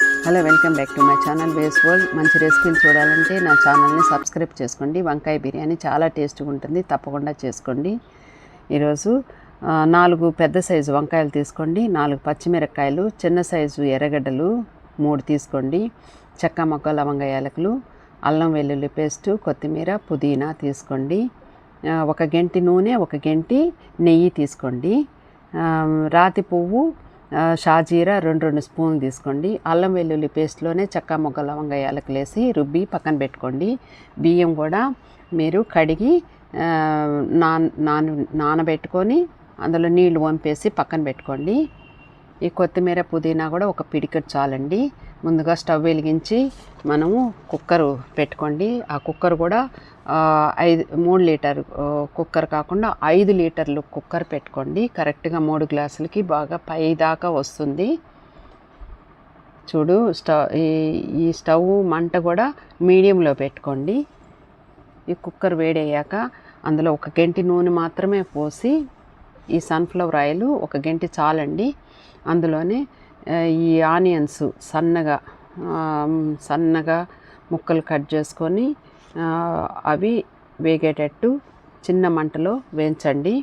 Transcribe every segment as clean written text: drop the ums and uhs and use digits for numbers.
Hello, welcome back to my channel ways world. మంచి రెసిపీలు చూడాలంటే నా ఛానల్ని సబ్స్క్రైబ్ చేసుకోండి. వంకాయ బిర్యానీ చాలా టేస్ట్గా ఉంటుంది, తప్పకుండా చేసుకోండి. ఈరోజు 4 పెద్ద సైజు వంకాయలు తీసుకోండి, 4 పచ్చిమిరపకాయలు, చిన్న సైజు ఎర్రగడ్డలు 3 తీసుకోండి, చెక్క మొగ్గ లవంగ యాలకులు, అల్లం వెల్లుల్లి పేస్టు, కొత్తిమీర, పుదీనా తీసుకోండి. 1 గెంటి నూనె, 1 గెంటి నెయ్యి తీసుకోండి. రాతి పువ్వు, షాజీరా 2 స్పూన్లు తీసుకోండి. అల్లం వెల్లుల్లి పేస్ట్లోనే చెక్క మొగ్గ లవంగ యాలకులు వేసి రుబ్బి పక్కన పెట్టుకోండి. బియ్యం కూడా మీరు కడిగి నానబెట్టుకొని అందులో నీళ్లు వంపేసి పక్కన పెట్టుకోండి. ఈ కొత్తిమీర పుదీనా కూడా 1 పిడికెడు చాలండి. ముందుగా స్టవ్ వెలిగించి మనము కుక్కర్ పెట్టుకోండి. ఆ కుక్కర్ కూడా 3 లీటర్ కుక్కర్ కాకుండా 5 లీటర్లు కుక్కర్ పెట్టుకోండి. కరెక్ట్గా 3 గ్లాసులకి బాగా పై దాకా వస్తుంది. చూడు, ఈ స్టవ్ మంట కూడా మీడియంలో పెట్టుకోండి. ఈ కుక్కర్ వేడయ్యాక అందులో 1 గెంటి నూనె మాత్రమే పోసి, ఈ సన్ఫ్లవర్ ఆయిల్ 1 గెంటి చాలండి. అందులోనే ఈ ఆనియన్స్ సన్నగా ముక్కలు కట్ చేసుకొని అవి వేగేటట్టు చిన్న మంటలో వేయించండి.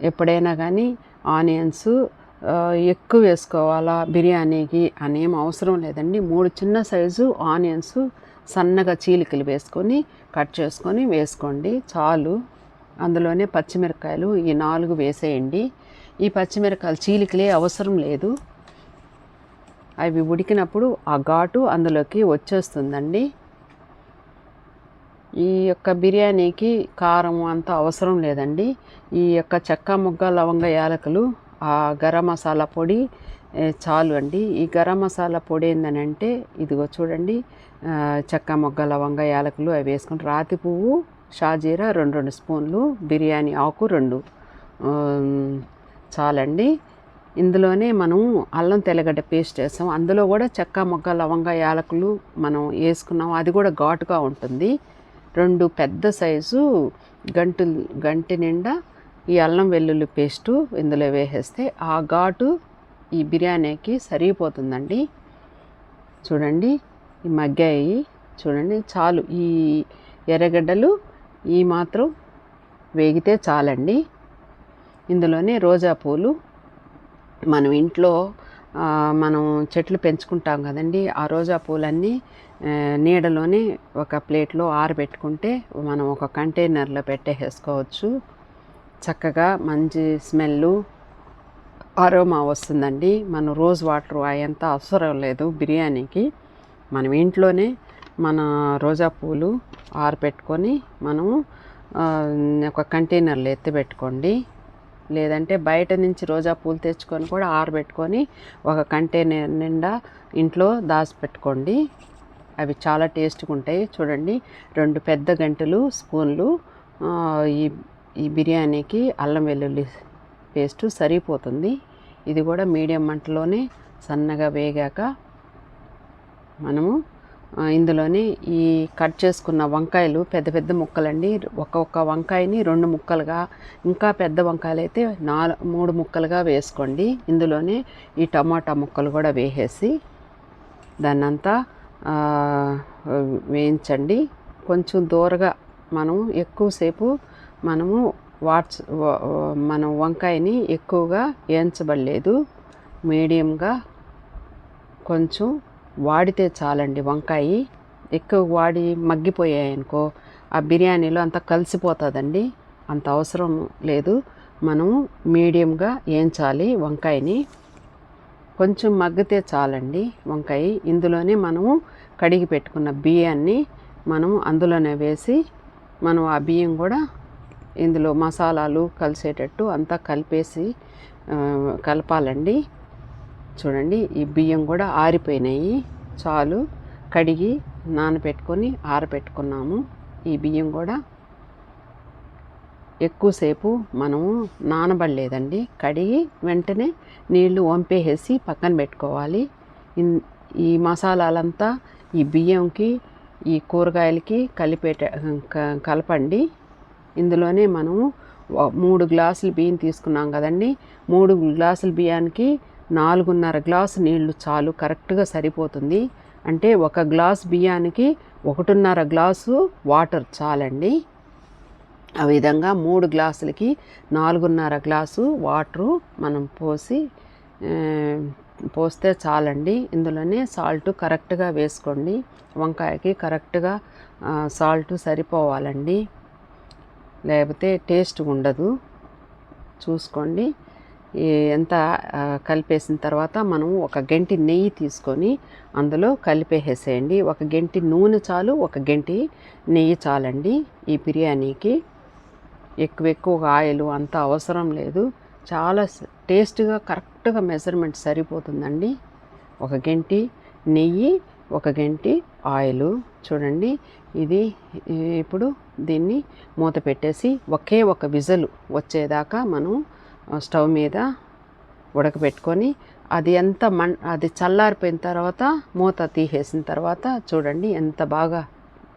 ఎప్పుడైనా కానీ ఆనియన్స్ ఎక్కువ వేసుకోవాలా బిర్యానీకి అనేం అవసరం లేదండి. 3 చిన్న సైజు ఆనియన్స్ సన్నగా చీలికలు వేసుకొని కట్ చేసుకొని వేసుకోండి చాలు. అందులోనే పచ్చిమిరపకాయలు ఈ 4 వేసేయండి. ఈ పచ్చిమిరపకాయలు చీలికలే అవసరం లేదు. అవి ఉడికినప్పుడు ఆ ఘాటు అందులోకి వచ్చేస్తుందండి. ఈ యొక్క బిర్యానీకి కారం అంత అవసరం లేదండి. ఈ యొక్క చెక్క మొగ్గ లవంగ యాలకులు, ఆ గరం మసాలా పొడి చాలు అండి. ఈ గరం మసాలా పొడి ఏంటనంటే ఇదిగో చూడండి, చెక్క మొగ్గ లవంగ యాలకులు అవి వేసుకుని, రాతి పువ్వు, షాజీరా 2 స్పూన్లు, బిర్యానీ ఆకు 2 చాలండి. ఇందులోనే మనం అల్లం తెల్లగడ్డ పేస్ట్ వేస్తాం. అందులో కూడా చెక్క మొగ్గ లవంగ యాలకులు మనం వేసుకున్నాం, అది కూడా ఘాటుగా ఉంటుంది. 2 పెద్ద సైజు గంటి నిండా ఈ అల్లం వెల్లుల్లి పేస్టు ఇందులో వేసేస్తే ఆ ఘాటు ఈ బిర్యానీకి సరిపోతుందండి. చూడండి, ఈ మగ్గాయి చూడండి చాలు. ఈ ఎర్రగడ్డలు ఈ మాత్రం వేగితే చాలండి. ఇందులోనే రోజా పూలు, మనం ఇంట్లో మనం చెట్లు పెంచుకుంటాం కదండి, ఆ రోజా పూలన్నీ నీడలోనే ఒక ప్లేట్లో ఆరబెట్టుకుంటే మనం ఒక కంటైనర్లో పెట్టేసుకోవచ్చు. చక్కగా మంచి స్మెల్లు అరోమా వస్తుందండి. మనం రోజ్ వాటర్ అయ్యంత అవసరం లేదు బిర్యానీకి. మనం ఇంట్లోనే మన రోజా పూలు ఆరబెట్టుకొని మనము ఒక కంటైనర్లో ఎత్తిపెట్టుకోండి. లేదంటే బయట నుంచి రోజా పూలు తెచ్చుకొని కూడా ఆరబెట్టుకొని ఒక కంటైనర్ నిండా ఇంట్లో దాచిపెట్టుకోండి. అవి చాలా టేస్ట్గా ఉంటాయి. చూడండి, 2 పెద్ద గంటెలు స్పూన్లు ఈ బిర్యానీకి అల్లం వెల్లుల్లి పేస్టు సరిపోతుంది. ఇది కూడా మీడియం మంటలోనే సన్నగా వేగాక మనము ఇందులోనే ఈ కట్ చేసుకున్న వంకాయలు పెద్ద పెద్ద ముక్కలండి. ఒక్కొక్క వంకాయని 2 ముక్కలుగా, ఇంకా పెద్ద వంకాయలు అయితే 3 ముక్కలుగా వేసుకోండి. ఇందులోనే ఈ టమాటా ముక్కలు కూడా వేసేసి దాన్నంతా వేయించండి. కొంచెం దూరగా మనము ఎక్కువసేపు మనము మనం వంకాయని ఎక్కువగా వేయించబడలేదు, మీడియంగా కొంచెం వాడితే చాలండి. వంకాయ ఎక్కువ వాడి మగ్గిపోయాయనుకో ఆ బిర్యానీలో అంతా కలిసిపోతుందండి, అంత అవసరం లేదు. మనము మీడియంగా వేయించాలి వంకాయని, కొంచెం మగ్గితే చాలండి వంకాయ. ఇందులోనే మనము కడిగి పెట్టుకున్న బియ్యాన్ని మనము అందులోనే వేసి మనం ఆ బియ్యం కూడా ఇందులో మసాలాలు కలిసేటట్టు అంతా కలపాలండి. చూడండి, ఈ బియ్యం కూడా ఆరిపోయినాయి చాలు. కడిగి నానబెట్టుకొని ఆరబెట్టుకున్నాము. ఈ బియ్యం కూడా ఎక్కువసేపు మనము నానబడలేదండి, కడిగి వెంటనే నీళ్లు వంపేసి పక్కన పెట్టుకోవాలి. ఈ మసాలాలంతా ఈ బియ్యంకి ఈ కూరగాయలకి కలపండి. ఇందులోనే మనము 3 గ్లాసులు బియ్యం తీసుకున్నాం కదండి, 3 గ్లాసుల బియ్యానికి 4.5 గ్లాసు నీళ్లు చాలు, కరెక్ట్గా సరిపోతుంది. అంటే 1 గ్లాస్ బియ్యానికి 1.5 గ్లాసు వాటర్ చాలండి. ఆ విధంగా 3 గ్లాసులకి 4.5 గ్లాసు వాటరు మనం పోస్తే చాలండి. ఇందులోనే సాల్ట్ కరెక్ట్గా వేసుకోండి. వంకాయకి కరెక్ట్గా సాల్ట్ సరిపోవాలండి, లేకపోతే టేస్ట్ ఉండదు. చూసుకోండి. ఎంత కలిపేసిన తర్వాత మనం 1 గంటి నెయ్యి తీసుకొని అందులో కలిపేసేయండి. 1 గంటి నూనె చాలు, 1 గంటి నెయ్యి చాలండి ఈ బిర్యానీకి. ఎక్కువ ఆయిల్ అంత అవసరం లేదు. చాలా టేస్ట్గా కరెక్ట్గా మెజర్మెంట్ సరిపోతుందండి. 1 గంటి నెయ్యి, 1 గంటి ఆయిలు. చూడండి, ఇది ఇప్పుడు దీన్ని మూత పెట్టేసి ఒకే ఒక విజల్ వచ్చేదాకా మనం స్టవ్ మీద ఉడకబెట్టుకొని అది చల్లారిపోయిన తర్వాత మూత తీసేసిన తర్వాత చూడండి ఎంత బాగా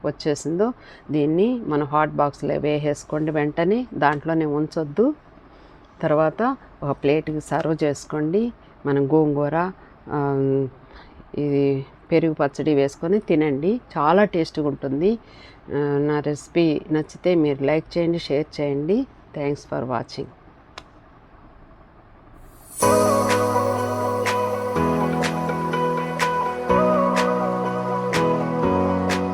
వచ్చేసిందో. దీన్ని మనం హాట్ బాక్స్లో వేసేసుకోండి, వెంటనే దాంట్లోనే ఉంచొద్దు. తర్వాత ఒక ప్లేట్కి సర్వ్ చేసుకోండి. మనం గోంగూర ఇది పెరుగు పచ్చడి వేసుకొని తినండి, చాలా టేస్ట్గా ఉంటుంది. నా రెసిపీ నచ్చితే మీరు లైక్ చేయండి, షేర్ చేయండి. Thanks for watching.